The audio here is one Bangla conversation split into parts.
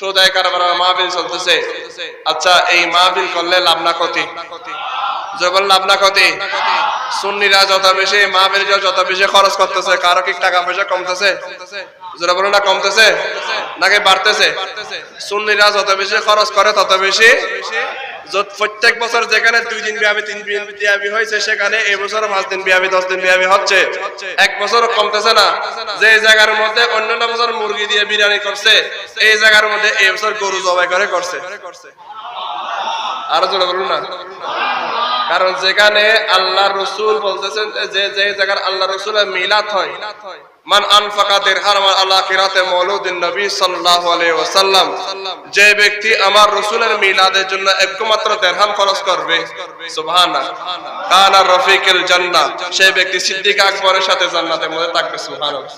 সুদায় কারবার মাহফিল চলতেছে। আচ্ছা, এই মাহফিল করলে লাভ না ক্ষতি? যখন লাভ না ক্ষতি? সুন্নিরা যত বেশি মাহফিল যত বেশি খরচ করতেছে, কারো কি টাকা পয়সা কমতেছে? যারা বলে না কমতেছে নাকি বাড়তেছে? সুন্নিরা যত বেশি খরচ করে তত বেশি। প্রত্যেক বছর যেখানে 2 দিন ব্যাপী 3 দিন ব্যাপী হয়েছে, সেখানে এই বছর 5 দিন ব্যাপী 10 দিন ব্যাপী হচ্ছে। এক বছর কমতেছে না। যে জায়গার মধ্যে অন্যান্য বছর মুরগি দিয়ে বিরিয়ানি করছে, এই জায়গার মধ্যে এই বছর গরু জবাই করে করছে। আরো জোরে বলুন না। কারণ যেখানে আল্লাহ রসুল বলতেছেন যে যে জায়গার আল্লাহ রসুলের মিলাদ হয়, মান আনফাকা দিরহাম আলা কিরাতে মাউলুদিন নবী সাল্লাল্লাহু আলাইহি ওয়াসাল্লাম, যে ব্যক্তি আমার রাসূলের মিলাদের জন্য একমাত্র দিরহাম খরচ করবে, সুবহানাল্লাহ, কানা রফিকুল জান্নাহ, সেই ব্যক্তি সিদ্দিক আকবরের সাথে জান্নাতের মধ্যে থাকবে। সুবহানাল্লাহ।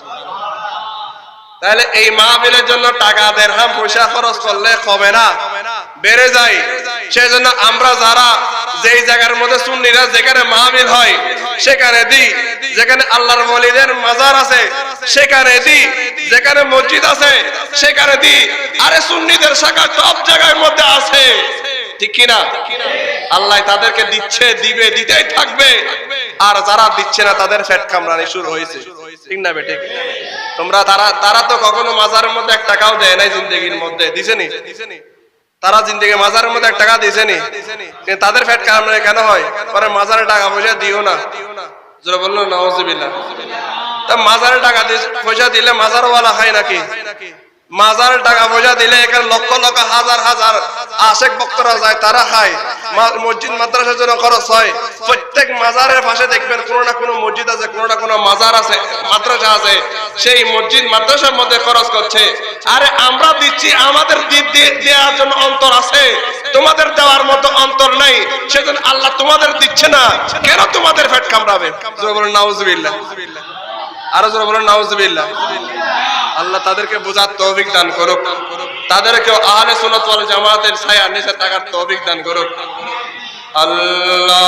তাহলে এই মাহফিলের জন্য টাকা দিরহাম পয়সা খরচ করলে হবে না, বেড়ে যায়। সেজন্য আমরা যারা যেই জায়গার মধ্যে সুন্নিরা যেখানে মাহফিল হয় সেখানে দিই, যেখানে আল্লাহর ওলিদের মাজার আছে সেখানে দিই, যেখানে মসজিদ আছে সেখানে দিই। আরে সুন্নিদের শাখা সব জায়গার মধ্যে আছে, ঠিক কি না? আল্লাহ তাদেরকে দিচ্ছে, দিবে, দিতেই থাকবে। আর যারা দিচ্ছে না তাদের পেট কামড়ানি শুরু হয়েছে, ঠিক না বেটে? তোমরা তারা তো কখনো মাজারের মধ্যে 1 টাকাও দেয় নাই জিন্দেগির মধ্যে, দিছেনি? তারা জিন্দেগি মাজারের মধ্যে 1 টাকা দিছেনি? কিন্তু তাদের পেট কামড়ানি কেন হয়? পরে মাজারে টাকা পয়সা দিও না। যারা বললো নাউজুবিল্লাহ। তা মাজারে টাকা পয়সা দিলে মাজারওয়ালা খায় নাকি? মাজারে টাকা পয়সা দিলে এখানে লক্ষ লক্ষ হাজার হাজার আশেক ভক্তরা যায়, তারা খায়। মসজিদ মাদ্রাসার জন্য খরচ হয়। প্রত্যেক মাজারের পাশে দেখবেন কোনো না কোনো মসজিদ আছে, কোনো না কোনো মাজার আছে, মাদ্রাসা আছে। সেই মসজিদ মাদ্রাসার মধ্যে খরচ করছে। আরে আমরা দিচ্ছি, আমাদের দেওয়ার জন্য অন্তর আছে, তোমাদের দেওয়ার মতো অন্তর নাই। সেজন্য আল্লাহ তোমাদের দিচ্ছে না, কেন তোমাদের পেট কামড়াবে? জোরে বলেন নাউজুবিল্লাহ। আরো জোরে বলেন নাউজুবিল্লাহ। আল্লাহ তাদেরকে বোঝার তৌফিক দান করুক, তাদেরকে আহলে সুন্নাত ওয়াল জামাতের ছায়ার নিচে থাকার তৌফিক দান করুক। আল্লাহ